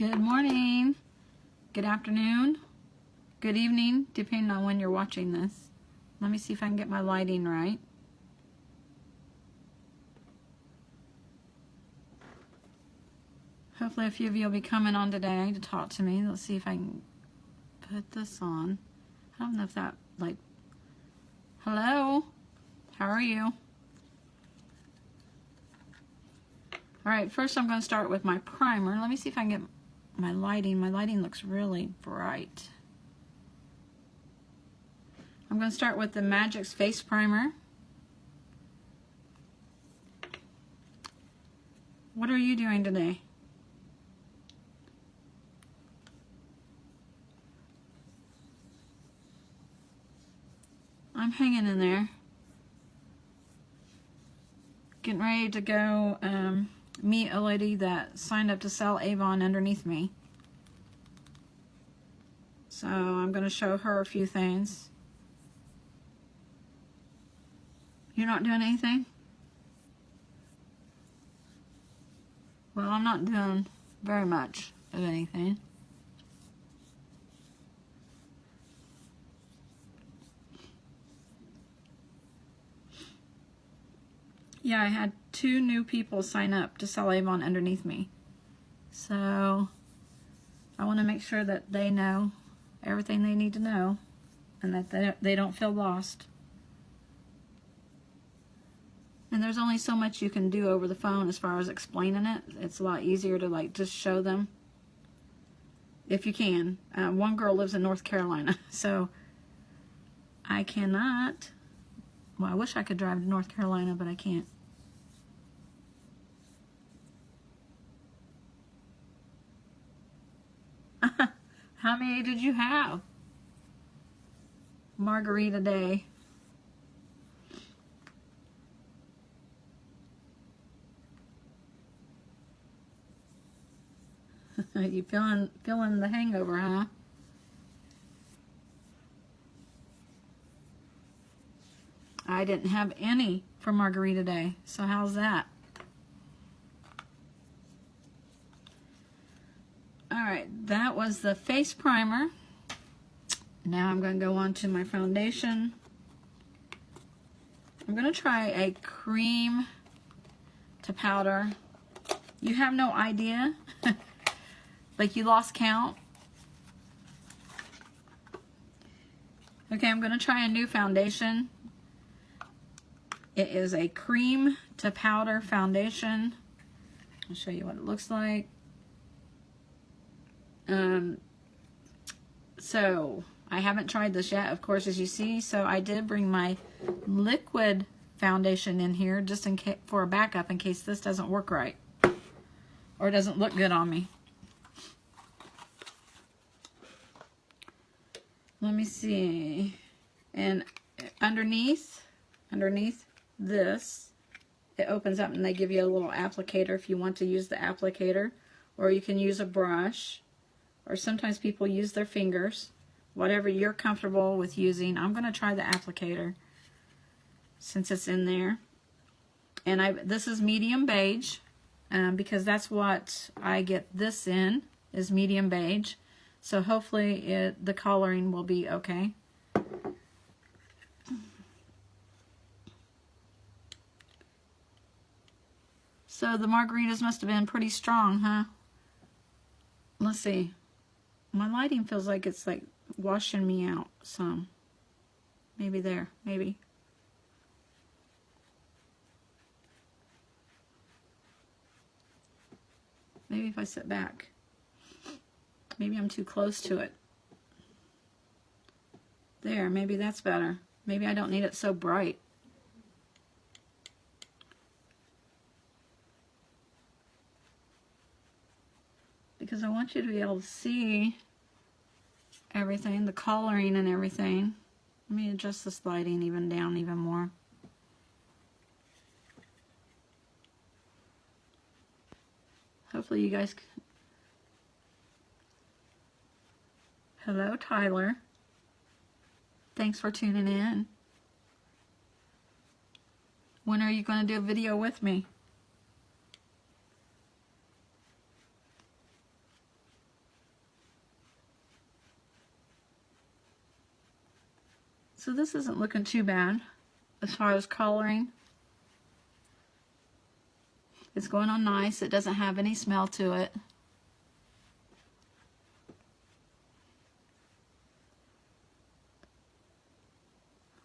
Good morning, good afternoon, good evening, depending on when you're watching this. Let me see if I can get my lighting right. Hopefully a few of you will be coming on today to talk to me. Let's see if I can put this on. I don't know if that, like, hello, how are you? All right, first I'm going to start with my primer. Let me see if I can get my lighting. My lighting looks really bright. I'm going to start with the Magic's Face Primer. What are you doing today? I'm hanging in there. Getting ready to go meet a lady that signed up to sell Avon underneath me. So I'm going to show her a few things. You're not doing anything? Well, I'm not doing very much of anything. Yeah, I had 2 new people sign up to sell Avon underneath me. So I want to make sure that they know everything they need to know and that they don't feel lost. And there's only so much you can do over the phone as far as explaining it. It's a lot easier to like just show them if you can. One girl lives in North Carolina, so I cannot. Well, I wish I could drive to North Carolina, but I can't. How many did you have? Margarita day. You feeling the hangover, huh? I didn't have any for Margarita Day, so how's that? Alright, that was the face primer. Now I'm going to go on to my foundation. I'm going to try a cream to powder. You have no idea? Like you lost count? Okay, I'm going to try a new foundation. It is a cream to powder foundation. I'll show you what it looks like. So I haven't tried this yet, of course, as you see. So I did bring my liquid foundation in here just in case, for a backup in case this doesn't work right or doesn't look good on me. Let me see. And underneath this, it opens up and they give you a little applicator if you want to use the applicator, or you can use a brush, or sometimes people use their fingers. Whatever you're comfortable with using. I'm going to try the applicator since it's in there. And this is medium beige because that's what I get this in, is medium beige. So hopefully the coloring will be okay. So the margaritas must have been pretty strong, huh? Let's see. My lighting feels like it's like washing me out some. Maybe there, maybe. Maybe if I sit back. Maybe I'm too close to it. There, maybe that's better. Maybe I don't need it so bright. Because I want you to be able to see everything, the coloring and everything. Let me adjust this lighting even down even more. Hopefully you guys can. Hello, Tyler. Thanks for tuning in. When are you going to do a video with me? So this isn't looking too bad as far as coloring. It's going on nice. It doesn't have any smell to it.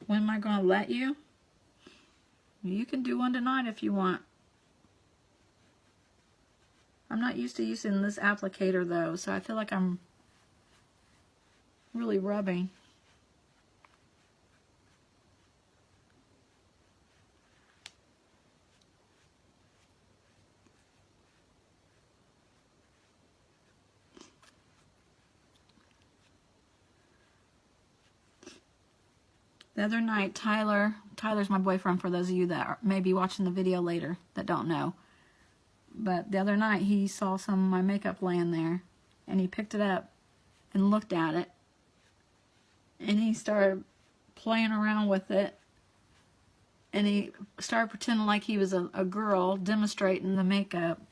When am I going to let you? You can do one tonight if you want. I'm not used to using this applicator though, so I feel like I'm really rubbing. The other night, Tyler's my boyfriend for those of you that may be watching the video later that don't know. But the other night he saw some of my makeup laying there and he picked it up and looked at it. And he started playing around with it. And he started pretending like he was a girl demonstrating the makeup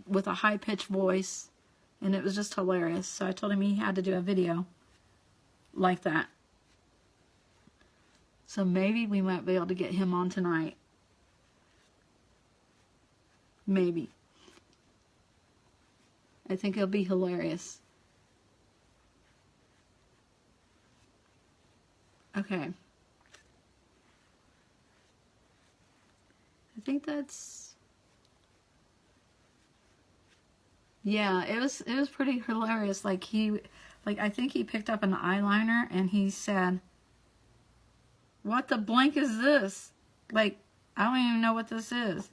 with a high-pitched voice. And it was just hilarious. So I told him he had to do a video like that. So maybe we might be able to get him on tonight. Maybe. I think it'll be hilarious. Okay. I think that's... Yeah, it was pretty hilarious. Like I think he picked up an eyeliner and he said, "What the blank is this? Like, I don't even know what this is."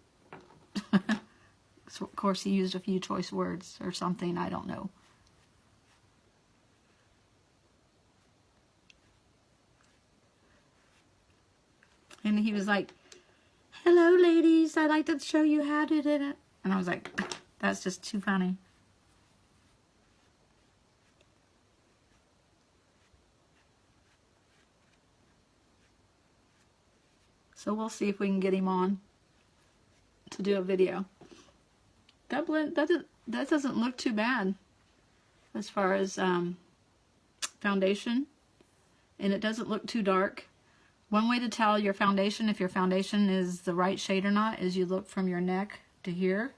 So of course he used a few choice words or something, I don't know. And he was like, "Hello ladies, I'd like to show you how to do it." And I was like, that's just too funny. So we'll see if we can get him on to do a video. That doesn't look too bad as far as foundation, and it doesn't look too dark. One way to tell your foundation, if your foundation is the right shade or not, is you look from your neck to here,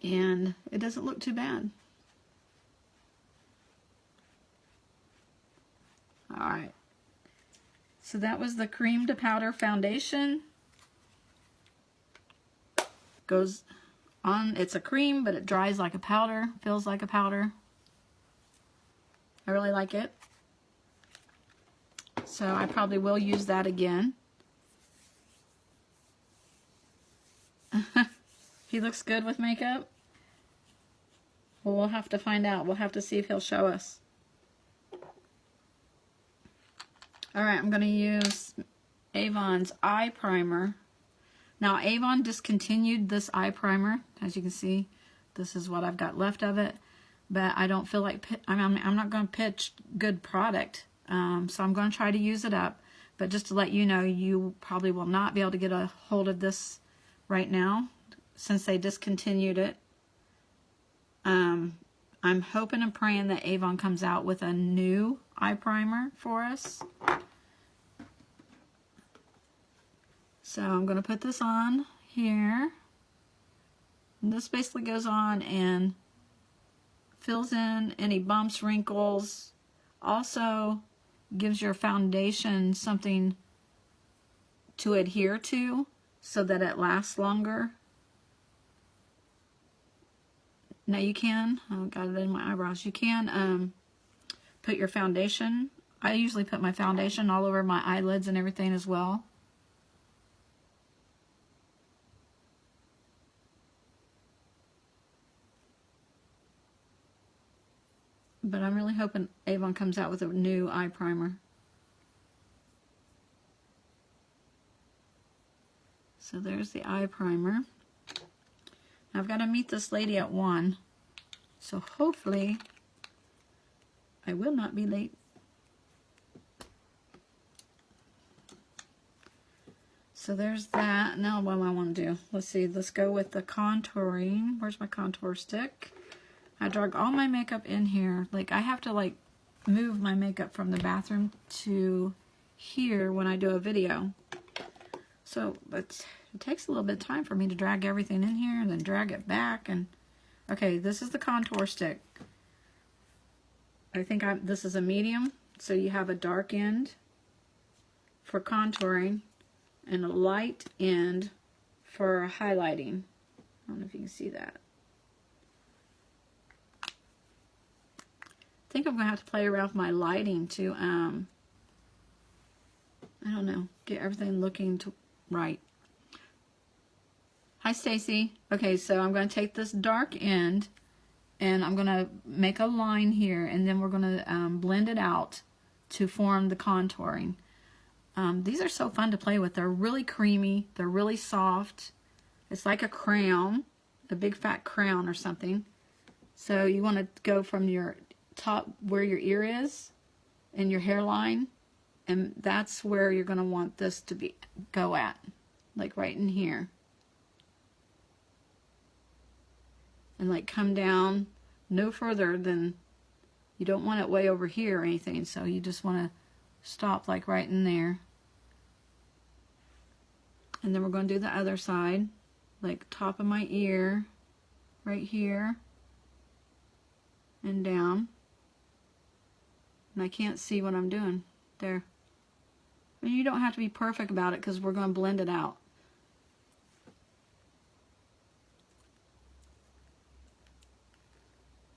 and it doesn't look too bad. Alright, so that was the cream to powder foundation. Goes on, it's a cream, but it dries like a powder, feels like a powder. I really like it. So I probably will use that again. He looks good with makeup. Well, we'll have to find out. We'll have to see if he'll show us. Alright, I'm going to use Avon's eye primer. Now, Avon discontinued this eye primer. As you can see, this is what I've got left of it. But I don't feel like, I'm not going to pitch good product. So I'm going to try to use it up. But just to let you know, you probably will not be able to get a hold of this right now, since they discontinued it. I'm hoping and praying that Avon comes out with a new eye primer for us. So I'm going to put this on here. And this basically goes on and fills in any bumps, wrinkles. Also gives your foundation something to adhere to so that it lasts longer. Now you can, I got it in my eyebrows, you can put your foundation, I usually put my foundation all over my eyelids and everything as well. But I'm really hoping Avon comes out with a new eye primer. So there's the eye primer. Now I've got to meet this lady at 1. So hopefully I will not be late. So there's that. Now what do I want to do? Let's see. Let's go with the contouring. Where's my contour stick? I drug all my makeup in here. Like, I have to, like, move my makeup from the bathroom to here when I do a video. So it takes a little bit of time for me to drag everything in here and then drag it back. And okay, this is the contour stick. I think this is a medium, so you have a dark end for contouring and a light end for highlighting. I don't know if you can see that. I think I'm gonna have to play around with my lighting to I don't know, get everything looking right. Hi Stacy. Okay, so I'm going to take this dark end and I'm going to make a line here, and then we're going to blend it out to form the contouring. These are so fun to play with. They're really creamy. They're really soft. It's like a crown, a big fat crown or something. So you want to go from your top where your ear is and your hairline, and that's where you're going to want this to go at, like right in here. And like come down no further than, you don't want it way over here or anything, so you just want to stop like right in there. And then we're going to do the other side, like top of my ear, right here, and down. And I can't see what I'm doing there. And you don't have to be perfect about it because we're going to blend it out.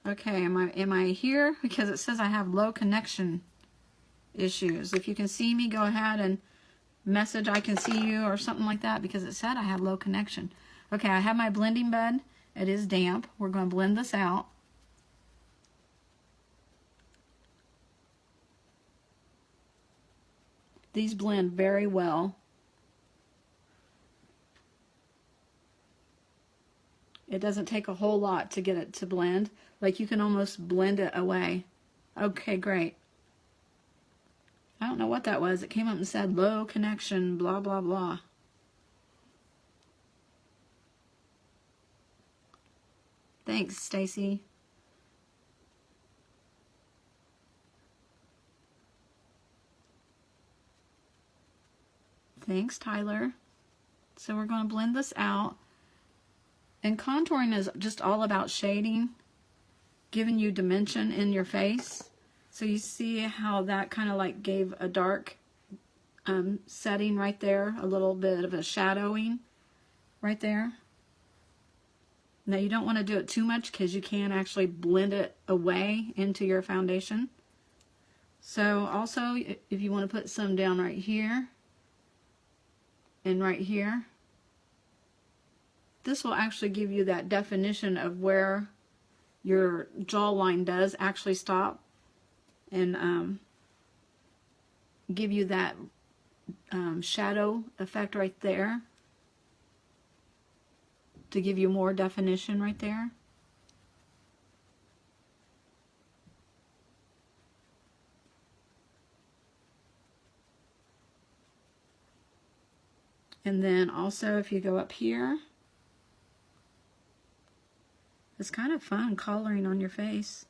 Okay, am I here? Because it says I have low connection issues. If you can see me, go ahead and message I can see you or something like that, because it said I had low connection. Okay, I have my blending bud. It is damp. We're going to blend this out. These blend very well. It doesn't take a whole lot to get it to blend. Like you can almost blend it away. Okay, great. I don't know what that was. It came up and said low connection, blah, blah, blah. Thanks, Stacy. Thanks, Tyler. So we're going to blend this out. And contouring is just all about shading, giving you dimension in your face. So you see how that kind of like gave a dark setting right there, a little bit of a shadowing right there. Now you don't want to do it too much because you can actually blend it away into your foundation. So also if you want to put some down right here and right here, this will actually give you that definition of where your jawline does actually stop, and give you that shadow effect right there to give you more definition right there. And then also if you go up here, it's kind of fun coloring on your face.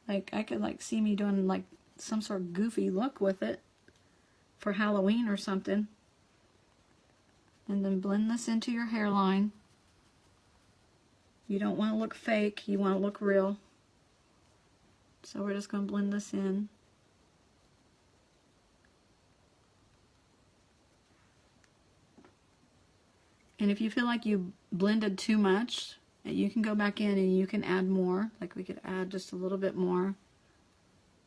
Like I could like see me doing like some sort of goofy look with it for Halloween or something. And then blend this into your hairline. You don't want to look fake, you want to look real. So we're just going to blend this in. And if you feel like you blended too much, you can go back in and you can add more. Like we could add just a little bit more.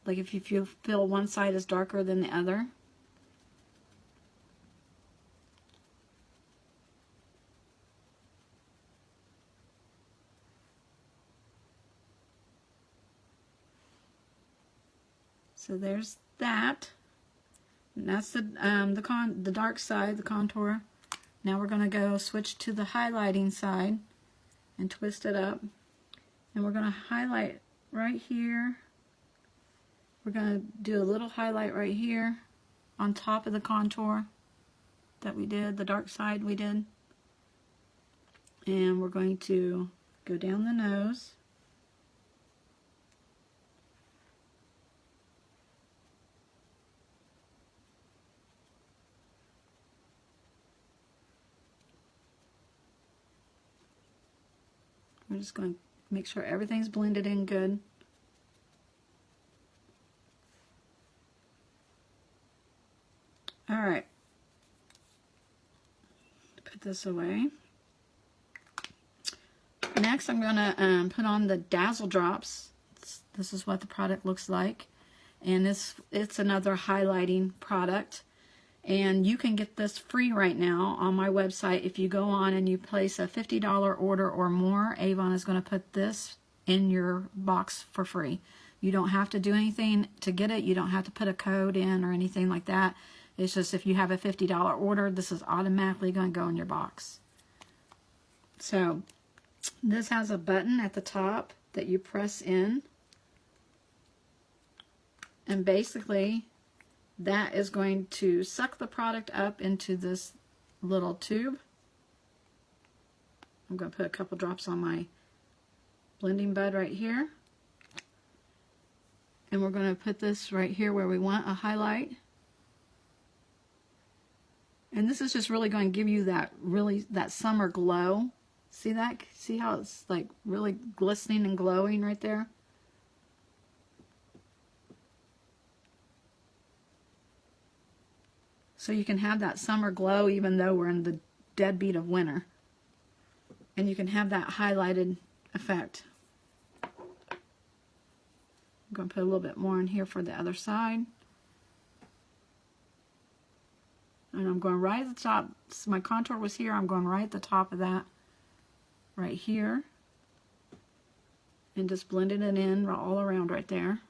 Like if you feel one side is darker than the other. So there's that. And that's the dark side, the contour. Now we're going to go switch to the highlighting side and twist it up. And we're going to highlight right here. We're going to do a little highlight right here on top of the contour that we did, the dark side we did. And we're going to Go down the nose. We're just going to make sure everything's blended in good. All right. Put this away. Next, I'm going to put on the Dazzle Drops. This is what the product looks like. And it's another highlighting product. And you can get this free right now on my website. If you go on and you place a $50 order or more, Avon is going to put this in your box for free. You don't have to do anything to get it. You don't have to put a code in or anything like that. It's just if you have a $50 order, this is automatically going to go in your box. So this has a button at the top that you press in. And basically, that is going to suck the product up into this little tube. I'm going to put a couple drops on my blending bud right here. And we're going to put this right here where we want a highlight. And this is just really going to give you that summer glow. See that? See how it's like really glistening and glowing right there? So you can have that summer glow even though we're in the deadbeat of winter. And you can have that highlighted effect. I'm going to put a little bit more in here for the other side. And I'm going right at the top. So my contour was here. I'm going right at the top of that. Right here. And just blending it in all around right there.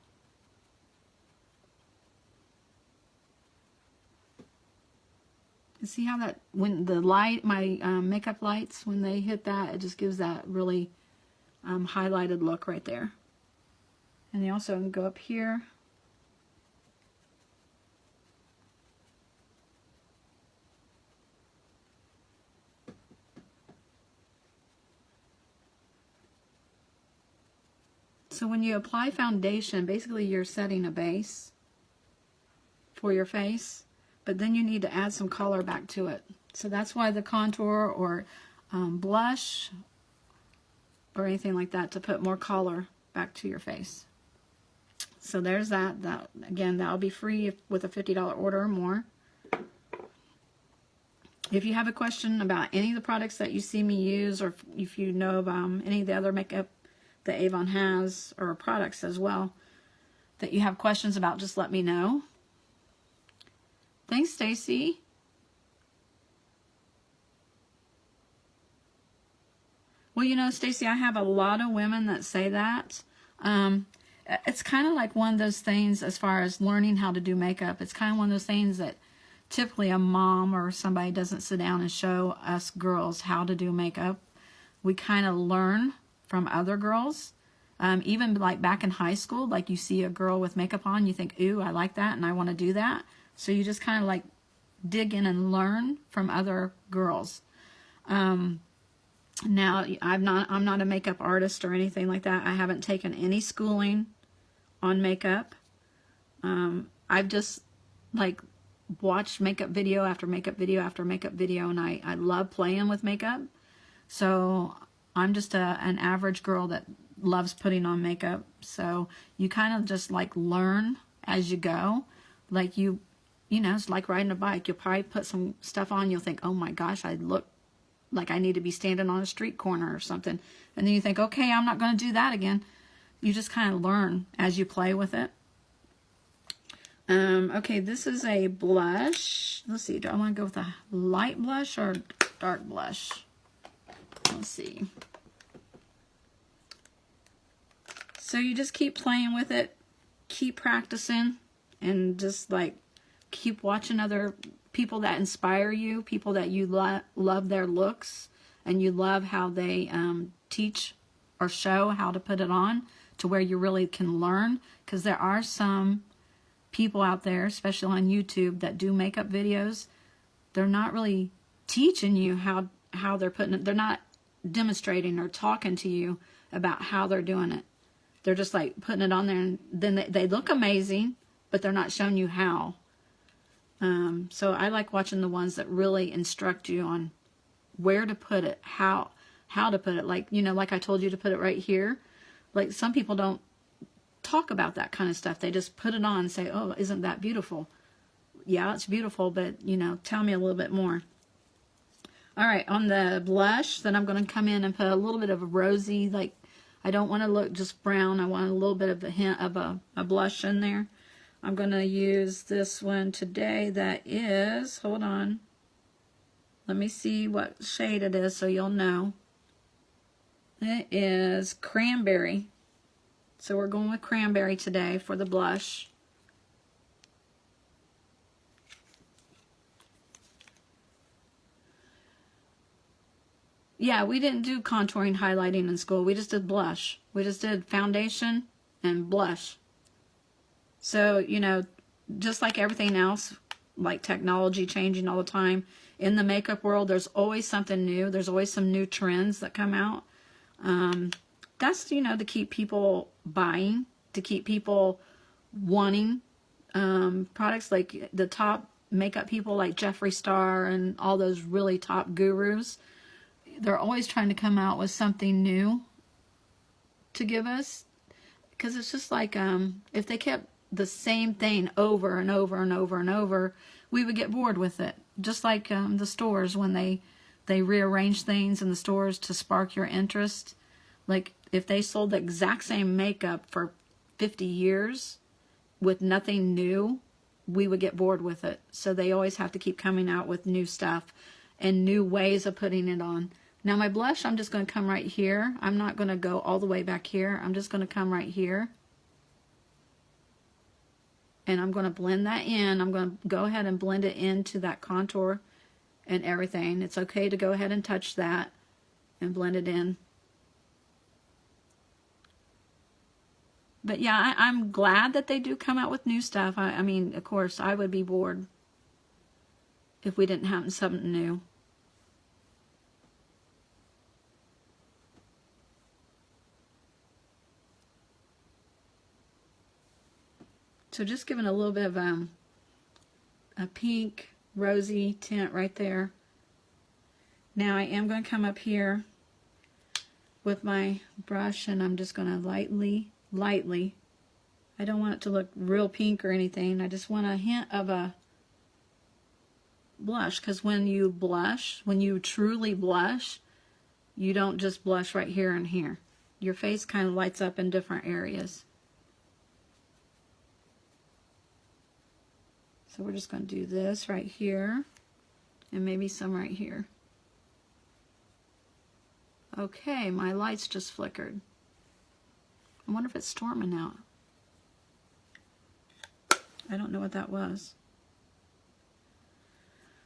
See how that, when the light, my makeup lights, when they hit that, it just gives that really highlighted look right there. And they also can go up here. So when you apply foundation, basically you're setting a base for your face. But then you need to add some color back to it. So that's why the contour or blush or anything like that, to put more color back to your face. So there's that. Again, that'll be free with a $50 order or more. If you have a question about any of the products that you see me use, or if you know of any of the other makeup that Avon has, or products as well, that you have questions about, just let me know. Thanks, Stacy. Well, you know, Stacy, I have a lot of women that say that. It's kind of like one of those things as far as learning how to do makeup. It's kind of one of those things that typically a mom or somebody doesn't sit down and show us girls how to do makeup. We kind of learn from other girls. Even like back in high school, like you see a girl with makeup on, you think, ooh, I like that and I want to do that. So you just kind of like dig in and learn from other girls. Now I'm not a makeup artist or anything like that. I haven't taken any schooling on makeup. I've just like watched makeup video after makeup video after makeup video, and I love playing with makeup. So I'm just an average girl that loves putting on makeup. So you kind of just like learn as you go. Like you know, it's like riding a bike. You'll probably put some stuff on. You'll think, oh my gosh, I look like I need to be standing on a street corner or something. And then you think, okay, I'm not going to do that again. You just kind of learn as you play with it. Okay, this is a blush. Let's see, do I want to go with a light blush or dark blush? Let's see. So you just keep playing with it, keep practicing, and just like keep watching other people that inspire you, people that you love their looks, and you love how they teach or show how to put it on, to where you really can learn. Because there are some people out there, especially on YouTube, that do makeup videos. They're not really teaching you how they're putting it. They're not demonstrating or talking to you about how they're doing it. They're just like putting it on there, and then they look amazing, but they're not showing you how. So I like watching the ones that really instruct you on where to put it, how to put it. Like, you know, like I told you to put it right here. Like, some people don't talk about that kind of stuff. They just put it on and say, oh, isn't that beautiful? Yeah, it's beautiful, but, you know, tell me a little bit more. All right, on the blush, then I'm going to come in and put a little bit of a rosy, like, I don't want to look just brown. I want a little bit of a hint of a blush in there. I'm going to use this one today that is, hold on. Let me see what shade it is so you'll know. It is Cranberry. So we're going with Cranberry today for the blush. Yeah, we didn't do contouring, highlighting in school. We just did blush. We just did foundation and blush. So, you know, just like everything else, like technology changing all the time, in the makeup world, there's always something new. There's always some new trends that come out. That's, you know, to keep people buying, to keep people wanting products. Like the top makeup people like Jeffree Star and all those really top gurus. They're always trying to come out with something new to give us. Because it's just like, if they kept the same thing over and over and over and over, we would get bored with it. Just like the stores, when they rearrange things in the stores to spark your interest. Like, if they sold the exact same makeup for 50 years with nothing new, we would get bored with it. So they always have to keep coming out with new stuff and new ways of putting it on. Now my blush, I'm just going to come right here. I'm not going to go all the way back here. I'm just going to come right here. And I'm going to blend that in. I'm going to go ahead and blend it into that contour and everything. It's okay to go ahead and touch that and blend it in. But yeah, I'm glad that they do come out with new stuff. I mean, of course, I would be bored if we didn't have something new. So just giving a little bit of a pink, rosy tint right there. Now I am going to come up here with my brush, and I'm just going to lightly, I don't want it to look real pink or anything. I just want a hint of a blush, because when you blush, when you truly blush, you don't just blush right here and here. Your face kind of lights up in different areas. So we're just going to do this right here, and maybe some right here. Okay, my lights just flickered. I wonder if it's storming out. I don't know what that was.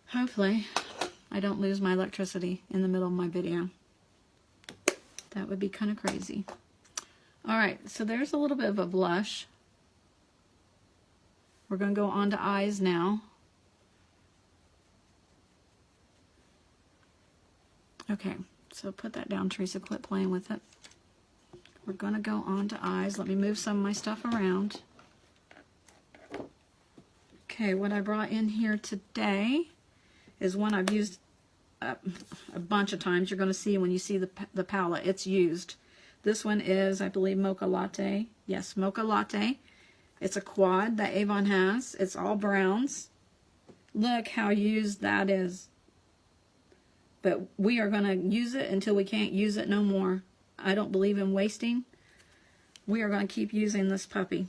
Hopefully, I don't lose my electricity in the middle of my video. That would be kind of crazy. Alright, so there's a little bit of a blush. We're going to go on to eyes now. Okay, so put that down, Teresa. Quit playing with it. We're going to go on to eyes. Let me move some of my stuff around. Okay, what I brought in here today is one I've used a bunch of times. You're going to see when you see the palette, it's used. This one is, I believe, Mocha Latte. Yes, Mocha Latte. It's a quad that Avon has. It's all browns. Look how used that is. But we are going to use it until we can't use it no more. I don't believe in wasting. We are going to keep using this puppy.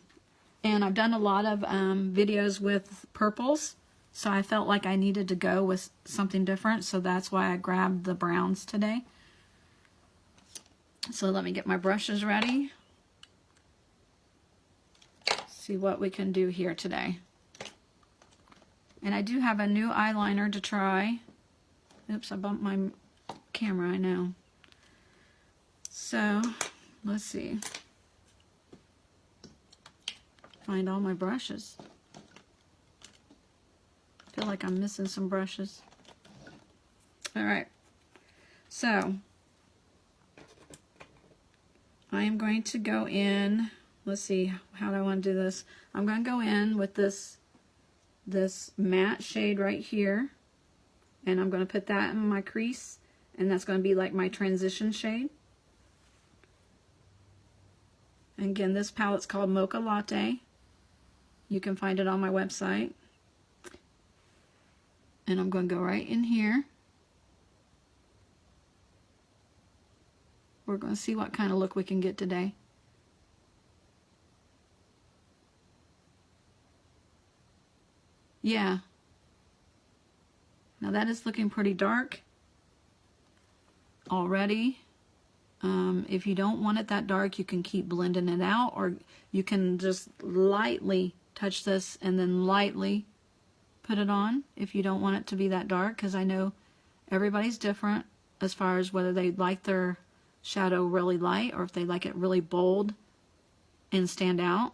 And I've done a lot of videos with purples, so I felt like I needed to go with something different, so that's why I grabbed the browns today. So let me get my brushes ready. See what we can do here today. And I do have a new eyeliner to try. Oops, I bumped my camera, I know. So, let's see. Find all my brushes. I feel like I'm missing some brushes. Alright. So, I am going to go in, let's see, how do I want to do this? I'm going to go in with this matte shade right here, and I'm going to put that in my crease, and that's going to be like my transition shade. And again, this palette's called Mocha Latte. You can find it on my website. And I'm going to go right in here. We're going to see what kind of look we can get today. Yeah. Now that is looking pretty dark already. If you don't want it that dark, you can keep blending it out, or you can just lightly touch this and then lightly put it on if you don't want it to be that dark, because I know everybody's different as far as whether they like their shadow really light or if they like it really bold and stand out.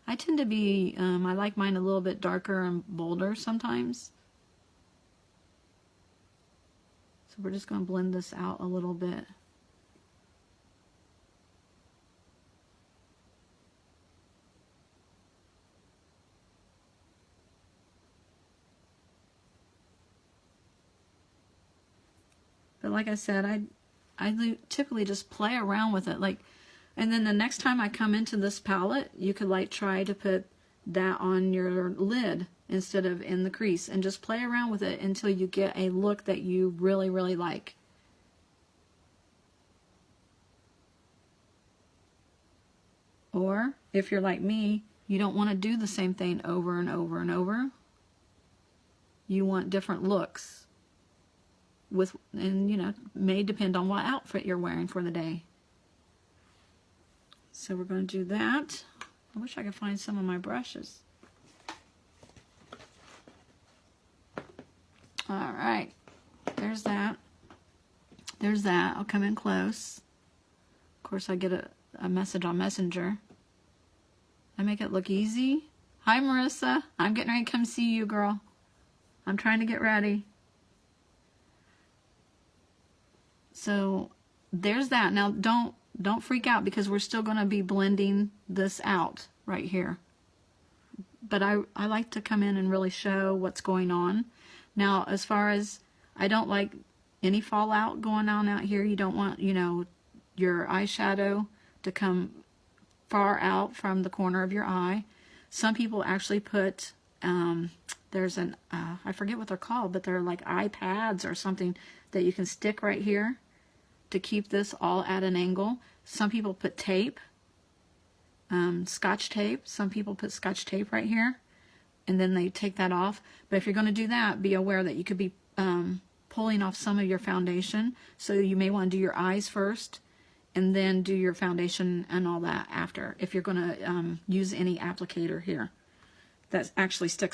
I tend to be, I like mine a little bit darker and bolder sometimes. So we're just going to blend this out a little bit. But like I said, I typically just play around with it, like, and then the next time I come into this palette, you could like try to put that on your lid instead of in the crease, and just play around with it until you get a look that you really, really like. Or if you're like me, you don't want to do the same thing over and over and over. You want different looks with, and you know, may depend on what outfit you're wearing for the day. So we're going to do that. I wish I could find some of my brushes. All right, there's that. There's that. I'll come in close. Of course, I get a message on Messenger. I make it look easy. Hi, Marissa. I'm getting ready to come see you, girl. I'm trying to get ready. So there's that. Now don't freak out, because we're still going to be blending this out right here. But I like to come in and really show what's going on. Now, as far as, I don't like any fallout going on out here. You don't want, you know, your eyeshadow to come far out from the corner of your eye. Some people actually put, there's an, I forget what they're called, but they're like iPads or something that you can stick right here to keep this all at an angle. Some people put tape, Scotch tape. Some people put Scotch tape right here, and then they take that off. But if you're going to do that, be aware that you could be pulling off some of your foundation. So you may want to do your eyes first, and then do your foundation and all that after, if you're going to use any applicator here that actually sticks